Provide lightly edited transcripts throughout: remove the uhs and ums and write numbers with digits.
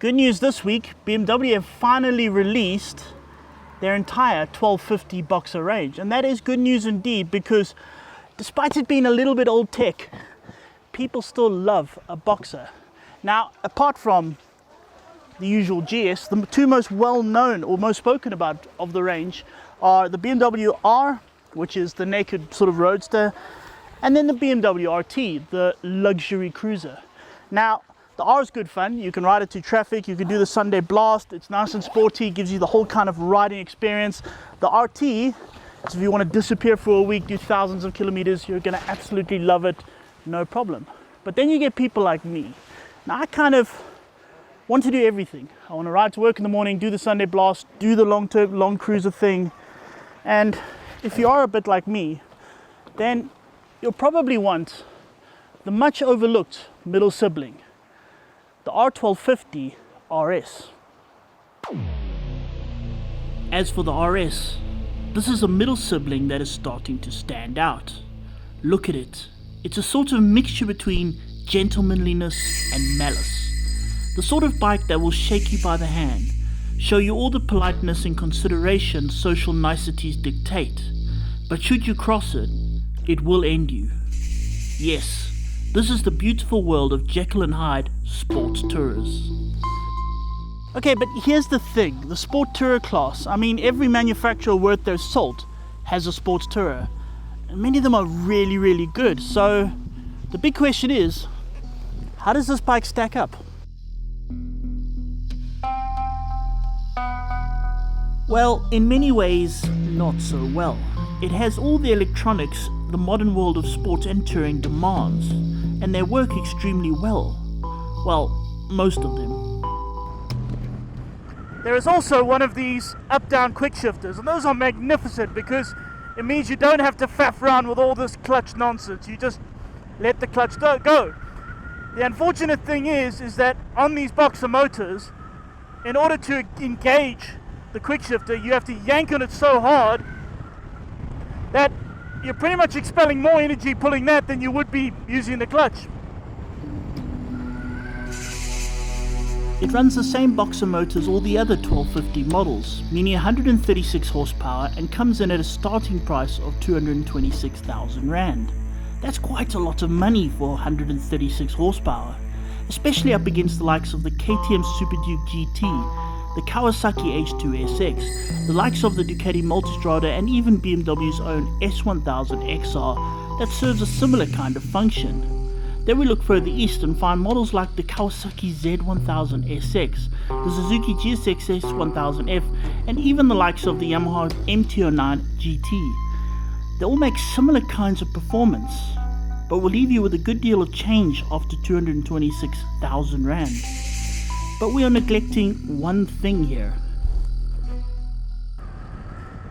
Good news this week, BMW have finally released their entire 1250 Boxer range. And that is good news indeed, because despite it being a little bit old tech, people still love a Boxer. Now, apart from the usual GS, the two most well-known or most spoken about of the range are the BMW R, which is the naked sort of roadster, and then the BMW RT, the luxury cruiser. Now, the R is good fun. You can ride it to traffic, you can do the Sunday blast, it's nice and sporty, gives you the whole kind of riding experience. The RT is if you want to disappear for a week, do thousands of kilometers, you're going to absolutely love it, no problem. But then you get people like me. Now, I kind of want to do everything. I want to ride to work in the morning, do the Sunday blast, do the long cruiser thing. And if you are a bit like me, then you'll probably want the much overlooked middle sibling, the R1250 RS. As for the RS, this is a middle sibling that is starting to stand out. Look at it. It's a sort of mixture between gentlemanliness and malice. The sort of bike that will shake you by the hand, show you all the politeness and consideration social niceties dictate, but should you cross it, it will end you. Yes, this is the beautiful world of Jekyll and Hyde sports tourers. Okay, but here's the thing, the sport tourer class, I mean, every manufacturer worth their salt has a sports tourer, and many of them are really, really good. So the big question is, how does this bike stack up? Well, in many ways, not so well. It has all the electronics the modern world of sports and touring demands, and they work extremely well. Well, most of them. There is also one of these up-down quick shifters, and those are magnificent because it means you don't have to faff around with all this clutch nonsense. You just let the clutch go. The unfortunate thing is that on these Boxer motors, in order to engage the quick shifter, you have to yank on it so hard that you're pretty much expelling more energy pulling that than you would be using the clutch. It runs the same Boxer motor as all the other 1250 models, meaning 136 horsepower, and comes in at a starting price of 226,000 Rand. That's quite a lot of money for 136 horsepower, especially up against the likes of the KTM Super Duke GT, the Kawasaki H2 SX, the likes of the Ducati Multistrada, and even BMW's own S1000 XR that serves a similar kind of function. Then we look further east and find models like the Kawasaki Z1000 SX, the Suzuki GSX S1000F, and even the likes of the Yamaha MT-09 GT. They all make similar kinds of performance, but will leave you with a good deal of change after 226,000 Rand. But we are neglecting one thing here.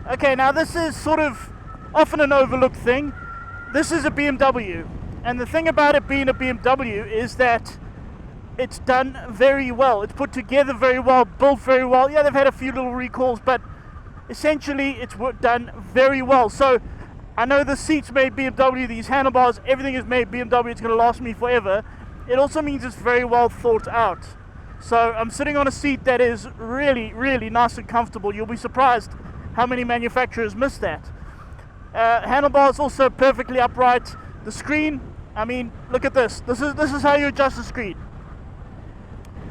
Okay, now this is sort of often an overlooked thing. This is a BMW. And the thing about it being a BMW is that it's done very well. It's put together very well, built very well. Yeah, they've had a few little recalls, but essentially it's done very well. So I know the seats made BMW, these handlebars, everything is made BMW. It's going to last me forever. It also means it's very well thought out. So I'm sitting on a seat that is really, really nice and comfortable. You'll be surprised how many manufacturers miss that. Handlebars also perfectly upright. The screen, I mean, look at this. This is how you adjust the screen.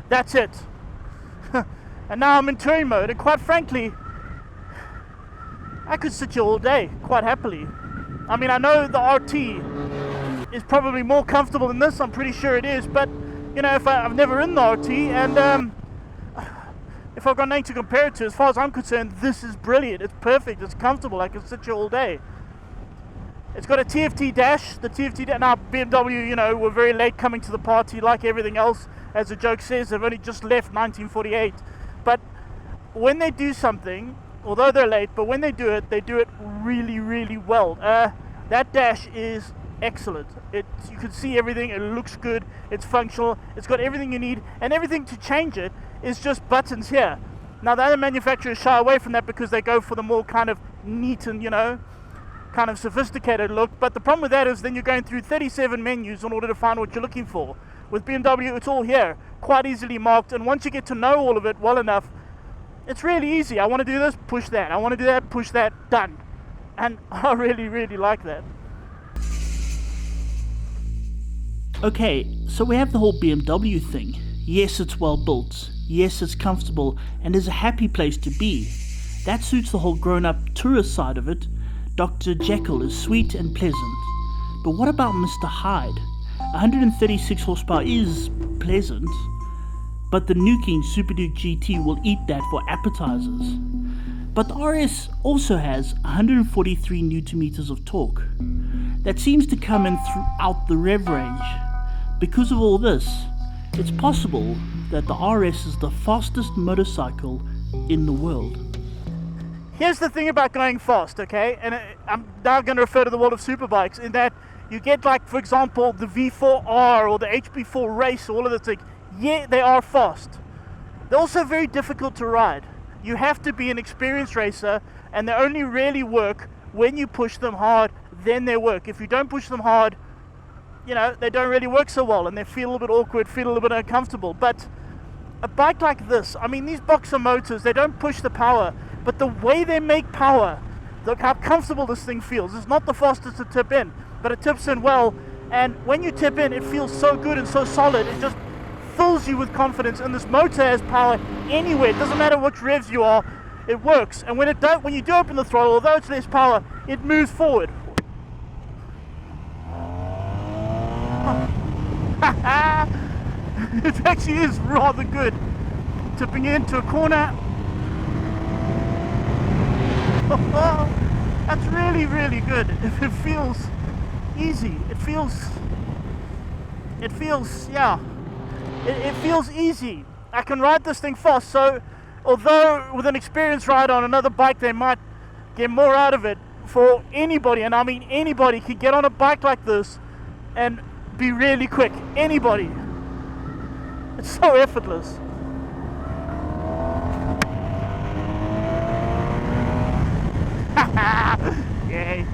That's it. And now I'm in touring mode, and quite frankly, I could sit here all day, quite happily. I mean, I know the RT is probably more comfortable than this, I'm pretty sure it is, but you know, if I've never ridden the RT, and if I've got nothing to compare it to, as far as I'm concerned, this is brilliant. It's perfect, it's comfortable, I can sit here all day. It's got a TFT dash. The TFT dash, now BMW, you know, were very late coming to the party, like everything else. As the joke says, they've only just left 1948. But when they do something, although they're late, but when they do it really, really well. That dash is excellent. You can see everything, it looks good, it's functional, it's got everything you need, and everything to change it is just buttons here. Now the other manufacturers shy away from that because they go for the more kind of neat and, you know, kind of sophisticated look, but the problem with that is then you're going through 37 menus in order to find what you're looking for. With BMW, it's all here, quite easily marked, and once you get to know all of it well enough, it's really easy. I want to do this, push that. I want to do that, push that, done. And I really, really like that. Okay, so we have the whole BMW thing. Yes, it's well built. Yes, it's comfortable and is a happy place to be. That suits the whole grown-up tourist side of it. Dr. Jekyll is sweet and pleasant. But what about Mr. Hyde? 136 horsepower is pleasant, but the nuking Super Duke GT will eat that for appetizers. But the RS also has 143 Nm of torque. That seems to come in throughout the rev range. Because of all this, it's possible that the RS is the fastest motorcycle in the world. Here's the thing about going fast, okay? And I'm now going to refer to the world of superbikes, in that you get, like, for example, the V4R or the HP4 Race, all of this thing. Yeah, they are fast. They're also very difficult to ride. You have to be an experienced racer, and they only really work when you push them hard, then they work. If you don't push them hard, you know, they don't really work so well, and they feel a little bit awkward, feel a little bit uncomfortable. But a bike like this, I mean, these boxer motors, they don't push the power, but the way they make power, look how comfortable this thing feels. It's not the fastest to tip in, but it tips in well, and when you tip in, it feels so good and so solid. It just fills you with confidence, and this motor has power anywhere. It doesn't matter which revs you are, it works. And when you do open the throttle, although it's less power, it moves forward. It actually is rather good. Tipping into a corner. That's really, really good. It feels easy. It feels easy. I can ride this thing fast, so although with an experienced rider on another bike they might get more out of it, for anybody, and I mean anybody, can get on a bike like this and be really quick. Anybody. It's so effortless. Yay.